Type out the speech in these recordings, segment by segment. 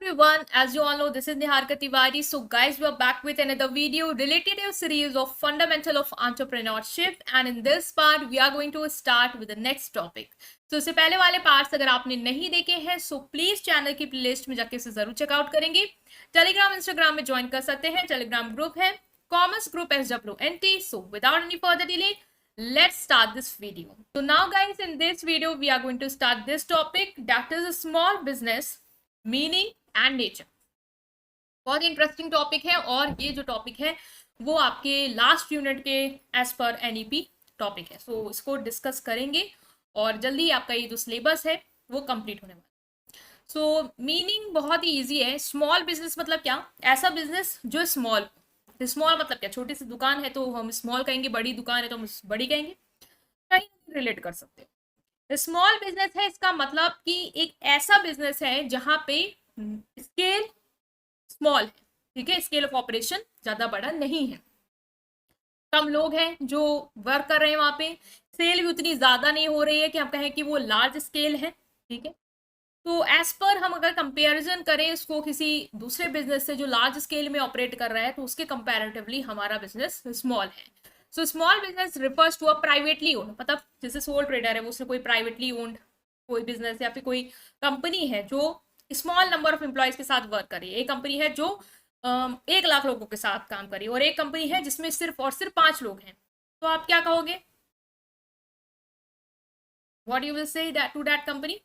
everyone, as you all know, this is Niharika Tiwari. So guys, we are back with another video related to a series of fundamental of entrepreneurship, and in this part we are going to start with the next topic. So इससे पहले वाले parts अगर आपने नहीं देखे हैं so please channel की playlist में जाके इसे जरूर चेकआउट करेंगे। टेलीग्राम इंस्टाग्राम में ज्वाइन कर सकते हैं, टेलीग्राम ग्रुप है commerce group SWNT. So without any further delay, let's start this video. So now guys, in this video we are going to start this topic, that is a small business meaning and nature. बहुत interesting topic है और ये जो topic है वो आपके last unit के as per NEP topic है। सो इसको डिस्कस करेंगे और जल्दी आपका ये जो सिलेबस है वो कंप्लीट होने वाला है। सो मीनिंग बहुत ही इजी है। स्मॉल बिजनेस मतलब क्या? ऐसा बिजनेस जो स्मॉल मतलब क्या? छोटी सी दुकान है तो हम स्मॉल कहेंगे, बड़ी दुकान है तो हम बड़ी कहेंगे, कहीं रिलेट कर सकते हो। स्मॉल बिजनेस है इसका मतलब कि एक ऐसा बिजनेस है जहां पे स्केल स्मॉल है, ठीक है, स्केल ऑफ ऑपरेशन ज्यादा बड़ा नहीं है, कम लोग हैं जो वर्क कर रहे हैं, वहां पे सेल भी उतनी ज्यादा नहीं हो रही है कि हम कहें कि वो लार्ज स्केल है, ठीक है। तो एज पर हम अगर कंपेरिजन करें इसको किसी दूसरे बिजनेस से जो लार्ज स्केल में ऑपरेट कर रहा है तो उसके कंपैरेटिवली हमारा बिजनेस स्मॉल है। So small business refers to a privately owned, मतलब जैसे सोल ट्रेडर है वो उसने कोई प्राइवेटली ओन्ड कोई बिजनेस या फिर कोई कंपनी है जो स्मॉल नंबर ऑफ एम्प्लॉयज के साथ वर्क कर रही है। एक कंपनी है जो 1 लाख लोगों के साथ काम कर रही है और एक कंपनी है जिसमें सिर्फ और सिर्फ 5 लोग हैं। तो आप क्या कहोगे? What you will say to that company?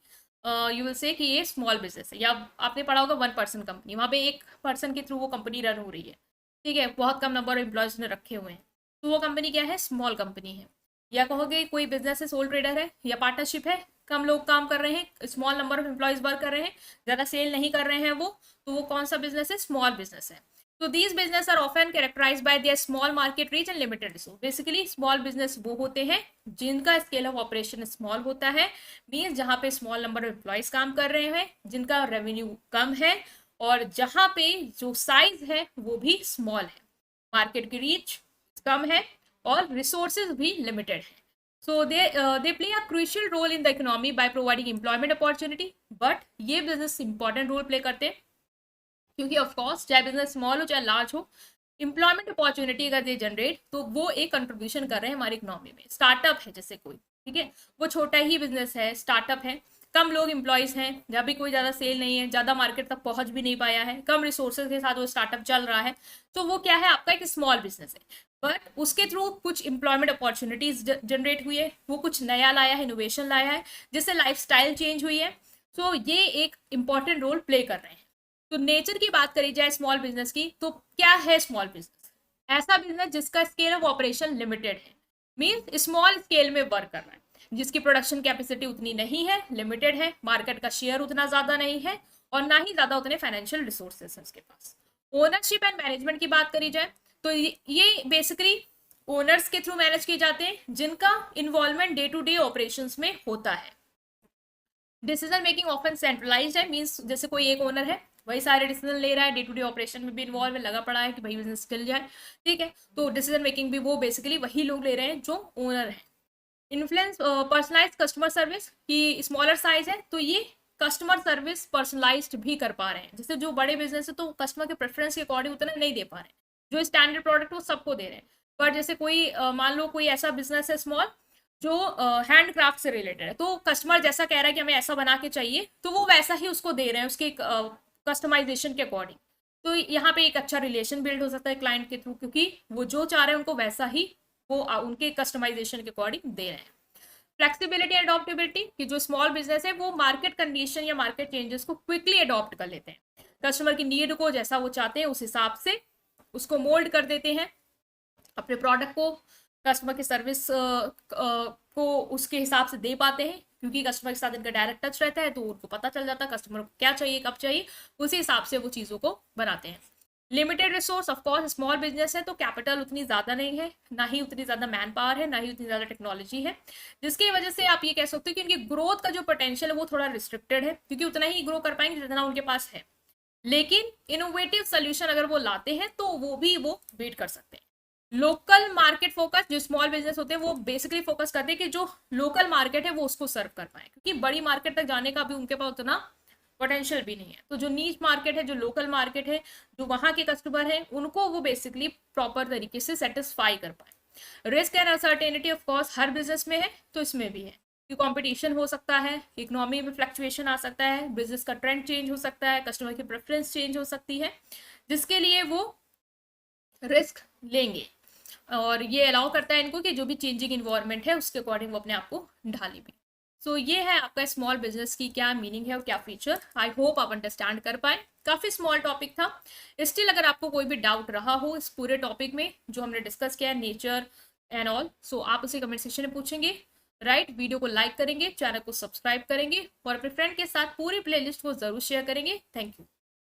You will say कि ये स्मॉल बिजनेस है। या आपने पढ़ा होगा 1 पर्सन कंपनी, वहां पे 1 पर्सन के थ्रू वो कंपनी रन हो रही है, ठीक है, बहुत कम नंबर ऑफ एम्प्लॉयज ने रखे हुए हैं, तो वो कंपनी क्या है? स्मॉल कंपनी है। या कहोगे कोई बिजनेस है, सोल ट्रेडर है या पार्टनरशिप है, कम लोग काम कर रहे हैं, small number of employees work कर रहे हैं, ज्यादा सेल नहीं कर रहे हैं वो, तो वो कौन सा बिजनेस है? स्मॉल बिजनेस है। तो these business are often characterised by their small market reach and limited resource. Basically small business वो होते हैं जिनका स्केल ऑफ ऑपरेशन स्मॉल होता है, मीन्स जहां पे स्मॉल नंबर ऑफ एम्प्लॉयज काम कर रहे हैं, जिनका रेवेन्यू कम है और जहां पे जो साइज है वो भी स्मॉल है, मार्केट की रीच कम है और रिसोर्सेज भी लिमिटेड है। So they play a crucial role in the economy by providing employment opportunity. But ये बिजनेस इंपॉर्टेंट रोल प्ले करते हैं क्योंकि ऑफकोर्स चाहे बिजनेस स्मॉल हो चाहे लार्ज हो, एम्प्लॉयमेंट अपॉर्चुनिटी अगर दे जनरेट तो वो एक कंट्रीब्यूशन कर रहे हैं हमारी इकोनॉमी में। स्टार्टअप है जैसे कोई, ठीक है, वो छोटा ही बिजनेस है, स्टार्टअप है, कम लोग एम्प्लॉयज हैं, जब भी कोई ज़्यादा सेल नहीं है, ज़्यादा मार्केट तक पहुंच भी नहीं पाया है, कम रिसोर्सेज के साथ वो स्टार्टअप चल रहा है, तो वो क्या है? आपका एक स्मॉल बिजनेस है। बट उसके थ्रू कुछ एम्प्लॉयमेंट अपॉर्चुनिटीज जनरेट हुई है, वो कुछ नया लाया है, इनोवेशन लाया है, जिससे लाइफस्टाइल चेंज हुई है। सो ये एक इंपॉर्टेंट रोल प्ले कर रहे हैं। तो नेचर की बात करी जाए स्मॉल बिजनेस की, तो क्या है स्मॉल बिजनेस? ऐसा बिजनेस जिसका स्केल ऑफ ऑपरेशन लिमिटेड है, मीन्स स्मॉल स्केल में वर्क कर रहा है, जिसकी प्रोडक्शन कैपेसिटी उतनी नहीं है, लिमिटेड है, मार्केट का शेयर उतना ज्यादा नहीं है और ना ही ज्यादा उतने फाइनेंशियल रिसोर्सेज है उसके पास। ओनरशिप एंड मैनेजमेंट की बात करी जाए तो ये बेसिकली ओनर्स के थ्रू मैनेज किए जाते हैं जिनका involvement day to day operation में होता है। डिसीजन मेकिंग ऑफन सेंट्रलाइज्ड है, मीन्स जैसे कोई एक ओनर है वही सारे डिसीजन ले रहा है, डे टू डे ऑपरेशन में भी इन्वॉल्व है, लगा पड़ा है कि भाई बिजनेस चल जाए, ठीक है, तो डिसीजन मेकिंग भी वो बेसिकली वही लोग ले रहे हैं जो ओनर है। इन्फ्लुएंस पर्सनलाइज कस्टमर सर्विस की स्मॉलर साइज है तो ये कस्टमर सर्विस पर्सनलाइज्ड भी कर पा रहे हैं। जैसे जो बड़े बिजनेस है तो कस्टमर के प्रेफरेंस के अकॉर्डिंग उतना नहीं दे पा रहे हैं, जो स्टैंडर्ड प्रोडक्ट वो सबको दे रहे हैं। पर जैसे कोई मान लो कोई ऐसा बिजनेस है स्मॉल जो हैंड क्राफ्ट से रिलेटेड है, तो कस्टमर जैसा कह रहा है कि हमें ऐसा बना के चाहिए तो वो वैसा ही उसको दे रहे हैं उसके कस्टमाइजेशन के अकॉर्डिंग। तो यहाँ पे एक अच्छा रिलेशन बिल्ड हो सकता है क्लाइंट के थ्रू, क्योंकि वो जो चाह रहे हैं उनको वैसा ही वो उनके कस्टमाइजेशन के अकॉर्डिंग दे रहे हैं। फ्लेक्सिबिलिटी एंड अडॉप्टेबिलिटी कि जो स्मॉल बिजनेस है वो मार्केट कंडीशन या मार्केट चेंजेस को क्विकली अडॉप्ट कर लेते हैं, कस्टमर की नीड को जैसा वो चाहते हैं उस हिसाब से उसको मोल्ड कर देते हैं, अपने प्रोडक्ट को कस्टमर की सर्विस को उसके हिसाब से दे पाते हैं, क्योंकि कस्टमर के साथ इनका डायरेक्ट टच रहता है तो उनको पता चल जाता है कस्टमर को क्या चाहिए कब चाहिए, उसी हिसाब से वो चीज़ों को बनाते हैं। Limited resource, of course small business है तो कैपिटल उतनी ज़्यादा नहीं है, ना ही उतनी ज़्यादा मैन पावर है, ना ही उतनी ज़्यादा टेक्नोलॉजी है, जिसकी वजह से आप ये कह सकते हो कि उनकी ग्रोथ का जो पोटेंशियल है वो थोड़ा रिस्ट्रिक्टेड है, क्योंकि उतना ही ग्रो कर पाएंगे जितना उनके पास है। लेकिन इनोवेटिव सोल्यूशन अगर वो लाते हैं तो वो भी वो बीट कर सकते हैं। लोकल मार्केट फोकस, जो स्मॉल बिजनेस होते हैं वो बेसिकली फोकस करते हैं कि जो लोकल मार्केट है वो उसको सर्व कर पाए, क्योंकि बड़ी मार्केट तक जाने का भी उनके पास उतना पोटेंशियल भी नहीं है। तो जो नीच मार्केट है, जो लोकल मार्केट है, जो वहाँ के कस्टमर हैं, उनको वो बेसिकली प्रॉपर तरीके से सेटिस्फाई कर पाए। Risk and uncertainty of course her business में है, तो इसमें भी है कि कंपटीशन हो सकता है, इकोनॉमी में फ्लक्चुएशन आ सकता है, बिजनेस का ट्रेंड चेंज हो सकता है, कस्टमर की प्रेफरेंस चेंज हो सकती है, जिसके लिए वो रिस्क लेंगे। और ये अलाउ करता है इनको कि जो भी चेंजिंग इन्वायरमेंट है उसके अकॉर्डिंग वो अपने आप को ढाले भी। सो ये है आपका स्मॉल बिजनेस की क्या मीनिंग है और क्या फीचर। आई होप आप अंडरस्टैंड कर पाए। काफ़ी स्मॉल टॉपिक था। स्टिल अगर आपको कोई भी डाउट रहा हो इस पूरे टॉपिक में जो हमने डिस्कस किया है, नेचर एंड ऑल, सो आप उसे कमेंट सेक्शन में पूछेंगे, राइट। वीडियो को लाइक करेंगे, चैनल को सब्सक्राइब करेंगे और अपने फ्रेंड के साथ पूरी प्लेलिस्ट को जरूर शेयर करेंगे। Thank you.